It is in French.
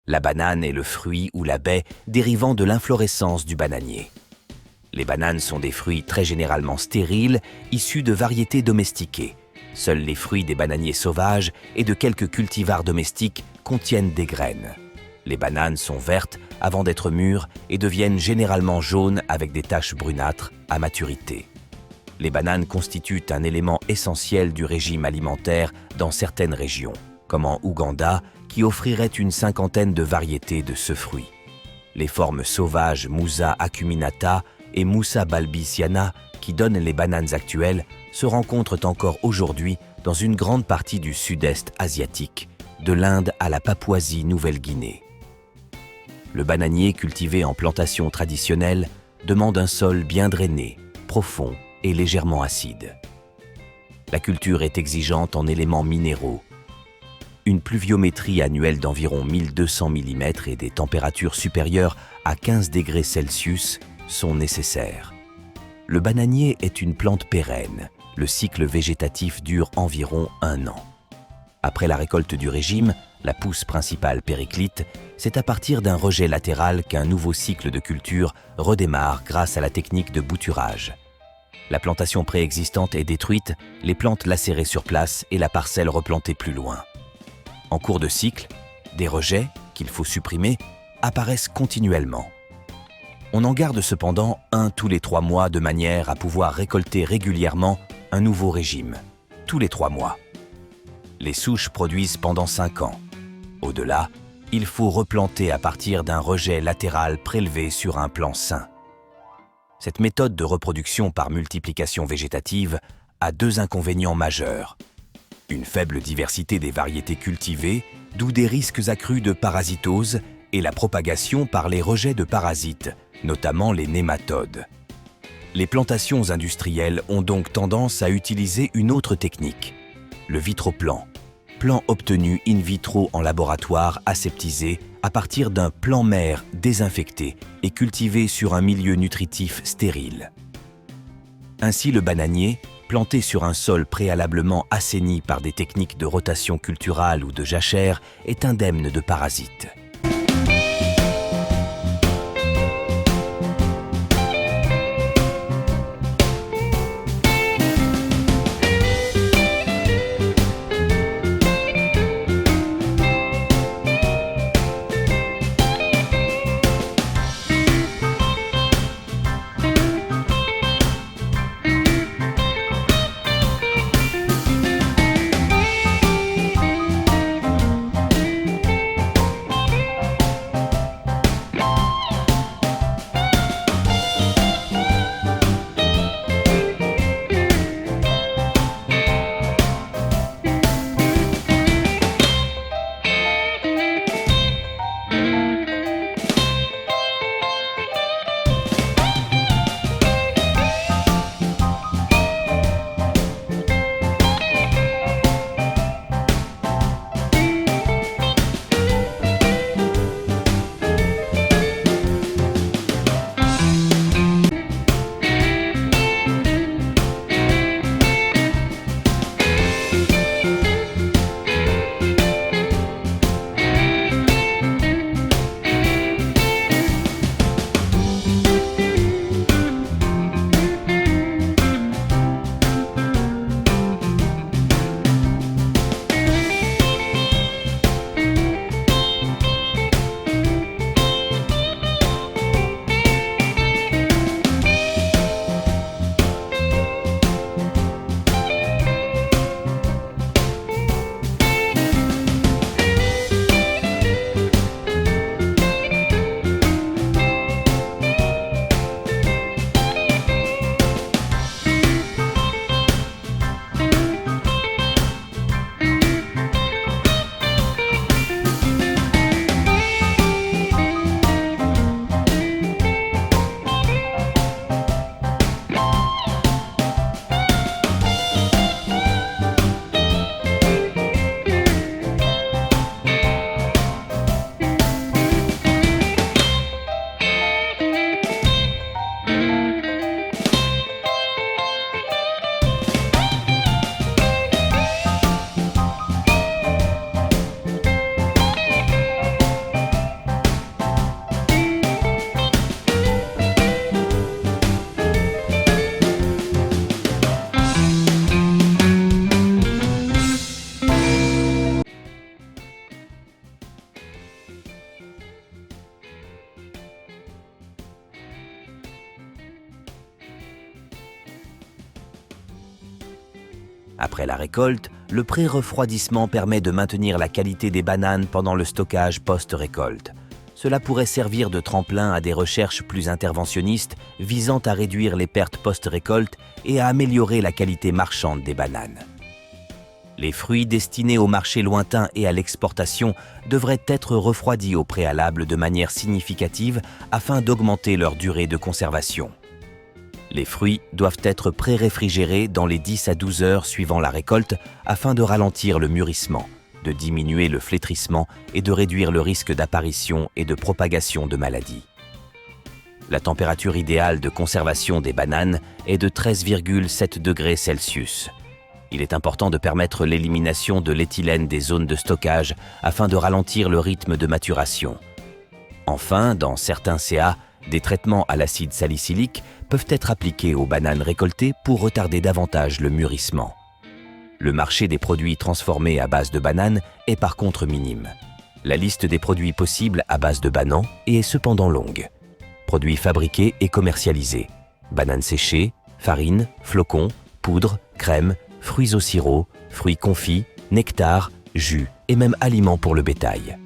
La banane est le fruit ou la baie dérivant de l'inflorescence du bananier. Les bananes sont des fruits très généralement stériles, issus de variétés domestiquées. Seuls les fruits des bananiers sauvages et de quelques cultivars domestiques contiennent des graines. Les bananes sont vertes avant d'être mûres et deviennent généralement jaunes avec des taches brunâtres à maturité. Les bananes constituent un élément essentiel du régime alimentaire dans certaines régions, comme en Ouganda, qui offrirait une cinquantaine de variétés de ce fruit. Les formes sauvages Musa acuminata et Musa balbisiana, qui donnent les bananes actuelles, se rencontrent encore aujourd'hui dans une grande partie du sud-est asiatique, de l'Inde à la Papouasie-Nouvelle-Guinée. Le bananier cultivé en plantation traditionnelle demande un sol bien drainé, profond et légèrement acide. La culture est exigeante en éléments minéraux. Une pluviométrie annuelle d'environ 1200 mm et des températures supérieures à 15 degrés Celsius sont nécessaires. Le bananier est une plante pérenne. Le cycle végétatif dure environ 1 an. Après la récolte du régime, la pousse principale périclite, c'est à partir d'un rejet latéral qu'un nouveau cycle de culture redémarre grâce à la technique de bouturage. La plantation préexistante est détruite, les plantes lacérées sur place et la parcelle replantée plus loin. En cours de cycle, des rejets, qu'il faut supprimer, apparaissent continuellement. On en garde cependant un tous les 3 mois de manière à pouvoir récolter régulièrement un nouveau régime, tous les 3 mois. Les souches produisent pendant 5 ans. Au-delà, il faut replanter à partir d'un rejet latéral prélevé sur un plan sain. Cette méthode de reproduction par multiplication végétative a 2 inconvénients majeurs. Une faible diversité des variétés cultivées, d'où des risques accrus de parasitose et la propagation par les rejets de parasites, notamment les nématodes. Les plantations industrielles ont donc tendance à utiliser une autre technique, le vitroplan, plan obtenu in vitro en laboratoire aseptisé à partir d'un plant mère désinfecté et cultivé sur un milieu nutritif stérile. Ainsi, le bananier, planté sur un sol préalablement assaini par des techniques de rotation culturale ou de jachère, est indemne de parasites. Après la récolte, le pré-refroidissement permet de maintenir la qualité des bananes pendant le stockage post-récolte. Cela pourrait servir de tremplin à des recherches plus interventionnistes visant à réduire les pertes post-récolte et à améliorer la qualité marchande des bananes. Les fruits destinés au marché lointain et à l'exportation devraient être refroidis au préalable de manière significative afin d'augmenter leur durée de conservation. Les fruits doivent être pré-réfrigérés dans les 10 à 12 heures suivant la récolte afin de ralentir le mûrissement, de diminuer le flétrissement et de réduire le risque d'apparition et de propagation de maladies. La température idéale de conservation des bananes est de 13,7 degrés Celsius. Il est important de permettre l'élimination de l'éthylène des zones de stockage afin de ralentir le rythme de maturation. Enfin, dans certains CA, des traitements à l'acide salicylique peuvent être appliqués aux bananes récoltées pour retarder davantage le mûrissement. Le marché des produits transformés à base de bananes est par contre minime. La liste des produits possibles à base de bananes est cependant longue. Produits fabriqués et commercialisés: bananes séchées, farine, flocons, poudre, crème, fruits au sirop, fruits confits, nectar, jus et même aliments pour le bétail.